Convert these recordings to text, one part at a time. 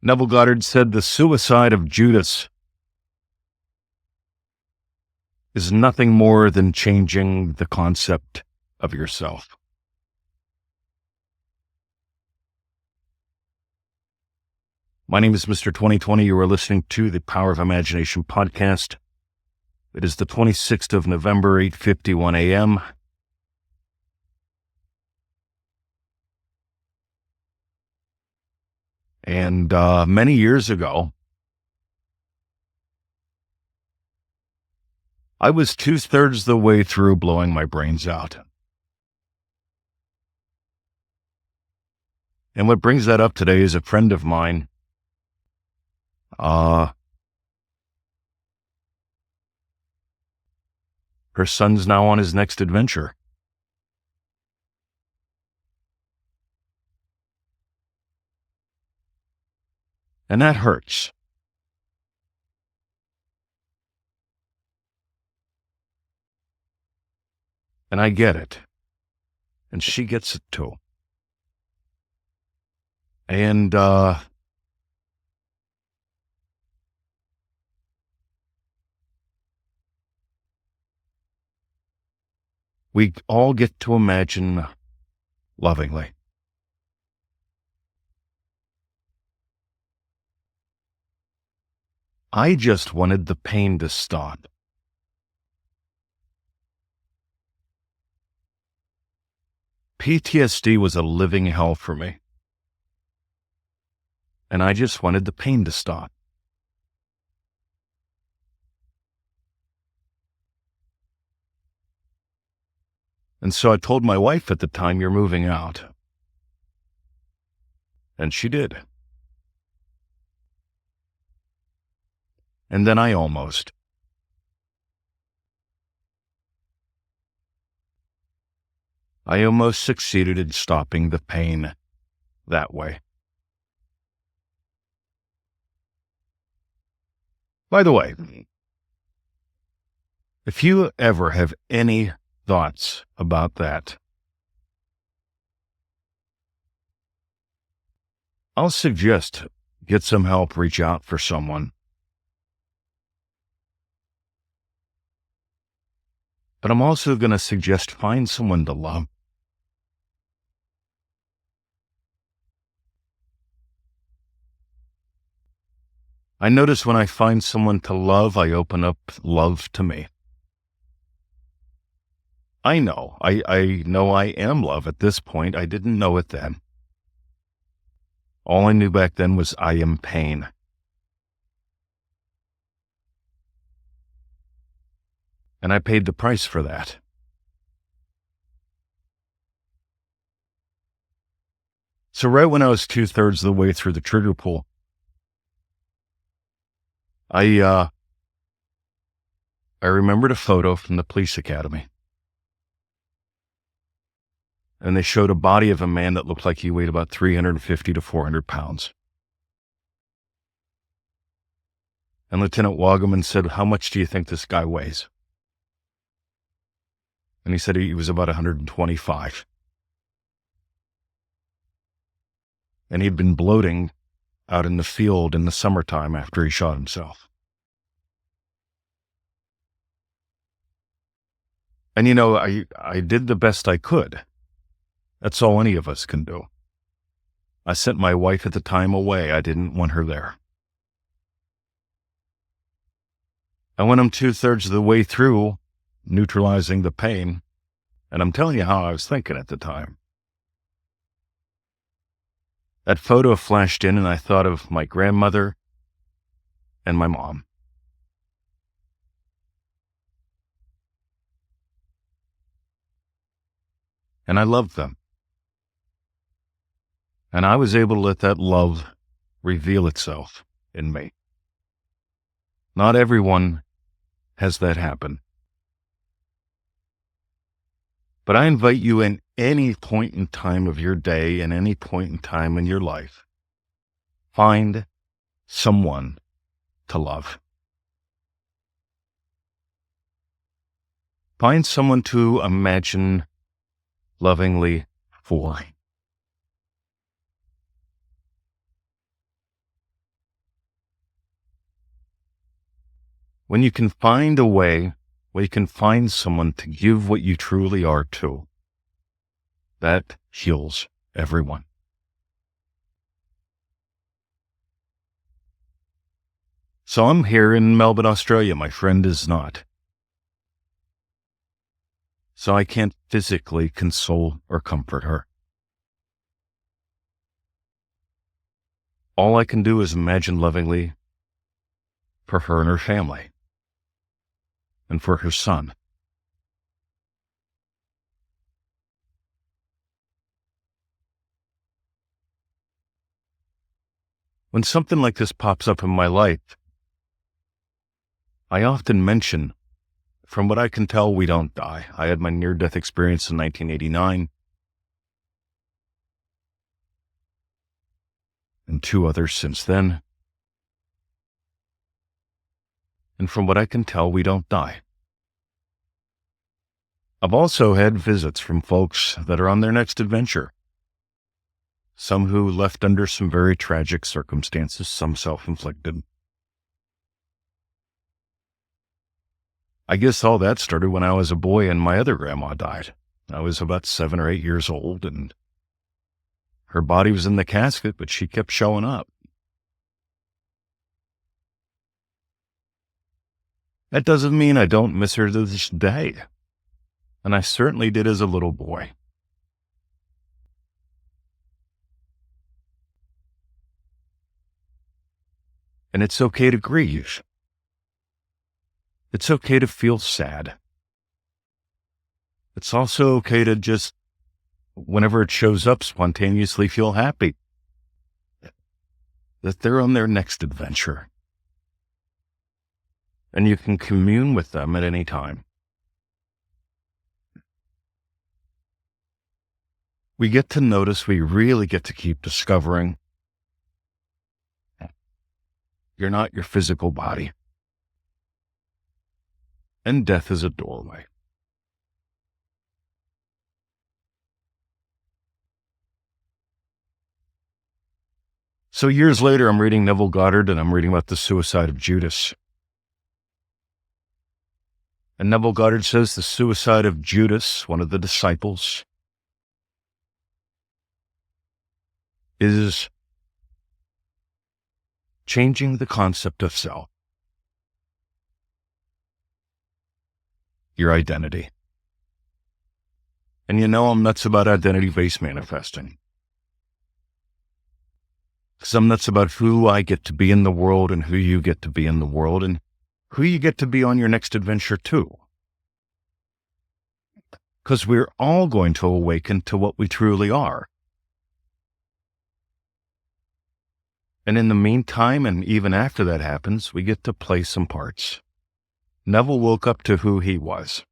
Neville Goddard said the suicide of Judas is nothing more than changing the concept of yourself. My name is Mr. 2020. You are listening to the Power of Imagination podcast. It is the 26th of November, 8:51 a.m. And many years ago, I was 2/3 the way through blowing my brains out. And what brings that up today is a friend of mine. Her son's now on his next adventure. And that hurts. And I get it. And she gets it too. And, we all get to imagine lovingly. I just wanted the pain to stop. PTSD was a living hell for me. And I just wanted the pain to stop. And so I told my wife at the time, "You're moving out." And she did. And then I almost succeeded in stopping the pain that way. By the way, if you ever have any thoughts about that, I'll suggest get some help, reach out for someone. But I'm also going to suggest find someone to love. I notice when I find someone to love, I open up love to me. I know I am love at this point. I didn't know it then. All I knew back then was I am pain. And I paid the price for that. So right when I was 2/3 of the way through the trigger pull, I remembered a photo from the police academy. And they showed a body of a man that looked like he weighed about 350 to 400 pounds. And Lieutenant Waugaman said, "How much do you think this guy weighs?" And he said he was about 125. And he'd been bloating out in the field in the summertime after he shot himself. And I did the best I could. That's all any of us can do. I sent my wife at the time away. I didn't want her there. And when I'm 2/3 of the way through neutralizing the pain, and I'm telling you how I was thinking at the time, that photo flashed in and I thought of my grandmother and my mom. And I loved them. And I was able to let that love reveal itself in me. Not everyone has that happen. But I invite you in any point in time of your day and any point in time in your life, find someone to love. Find someone to imagine lovingly, 4. When you can find a way where you can find someone to give what you truly are to, that heals everyone. So I'm here in Melbourne, Australia. My friend is not. So I can't physically console or comfort her. All I can do is imagine lovingly for her and her family, and for her son. When something like this pops up in my life, I often mention, from what I can tell, we don't die. I had my near-death experience in 1989, and 2 others since then. And from what I can tell, we don't die. I've also had visits from folks that are on their next adventure. Some who left under some very tragic circumstances, some self-inflicted. I guess all that started when I was a boy and my other grandma died. I was about 7 or 8 years old, and her body was in the casket, but she kept showing up. That doesn't mean I don't miss her to this day, and I certainly did as a little boy. And it's okay to grieve. It's okay to feel sad. It's also okay to just, whenever it shows up, spontaneously feel happy that they're on their next adventure. And you can commune with them at any time. We get to notice, we really get to keep discovering you're not your physical body. And death is a doorway. So years later, I'm reading Neville Goddard, and I'm reading about the suicide of Judas. And Neville Goddard says the suicide of Judas, one of the disciples, is changing the concept of self, your identity. And you know I'm nuts about identity-based manifesting. Because I'm nuts about who I get to be in the world and who you get to be in the world and who you get to be on your next adventure too. Because we're all going to awaken to what we truly are. And in the meantime, and even after that happens, we get to play some parts. Neville woke up to who he was.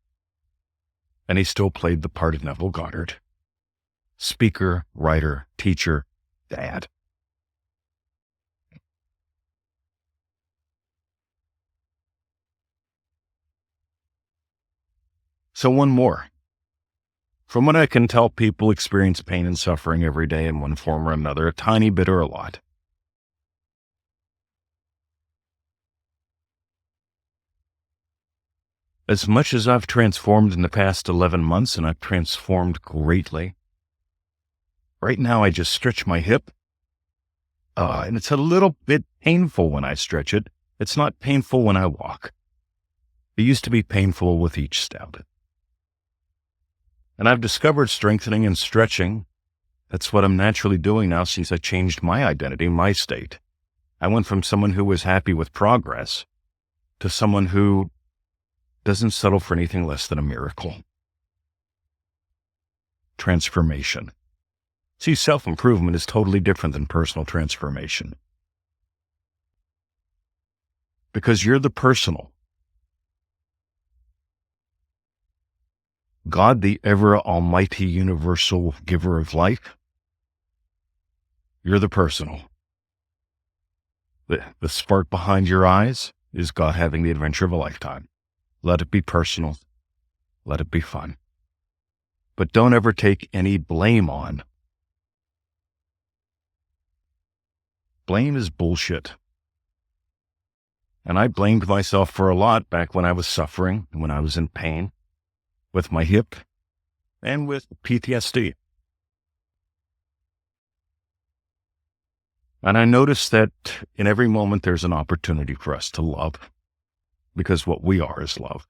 And he still played the part of Neville Goddard. Speaker, writer, teacher, dad. So one more. From what I can tell, people experience pain and suffering every day in one form or another, a tiny bit or a lot. As much as I've transformed in the past 11 months, and I've transformed greatly, right now I just stretch my hip, and it's a little bit painful when I stretch it. It's not painful when I walk. It used to be painful with each step. And I've discovered strengthening and stretching. That's what I'm naturally doing now since I changed my identity, my state. I went from someone who was happy with progress to someone who doesn't settle for anything less than a miracle. Transformation. See, self-improvement is totally different than personal transformation. Because you're the personal. God, the ever-almighty universal giver of life, you're the personal. The spark behind your eyes is God having the adventure of a lifetime. Let it be personal. Let it be fun. But don't ever take any blame on. Blame is bullshit. And I blamed myself for a lot back when I was suffering, when I was in pain with my hip and with PTSD. And I noticed that in every moment there's an opportunity for us to love, because what we are is love.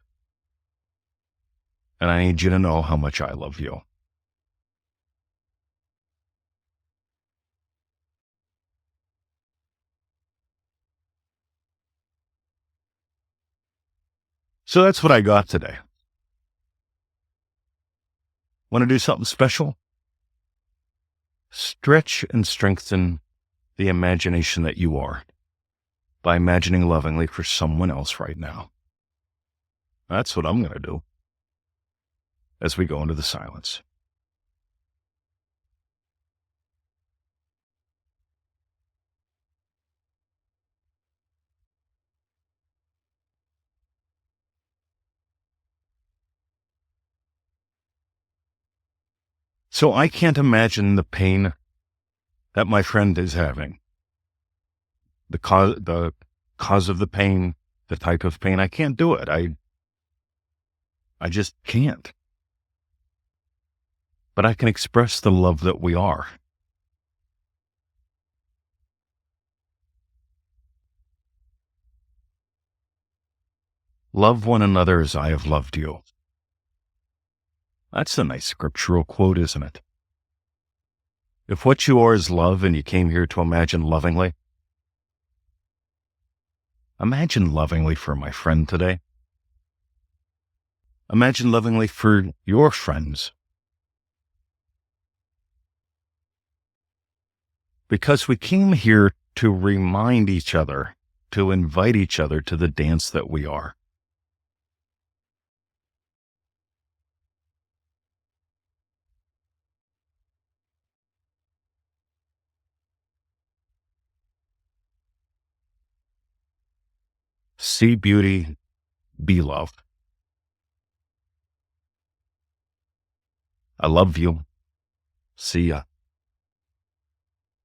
And I need you to know how much I love you. So that's what I got today. Want to do something special? Stretch and strengthen the imagination that you are by imagining lovingly for someone else right now. That's what I'm going to do as we go into the silence. So I can't imagine the pain that my friend is having. The cause of the pain, the type of pain. I can't do it. I just can't. But I can express the love that we are. Love one another as I have loved you. That's a nice scriptural quote, isn't it? If what you are is love and you came here to imagine lovingly for my friend today. Imagine lovingly for your friends. Because we came here to remind each other, to invite each other to the dance that we are. See beauty, be love. I love you. See ya.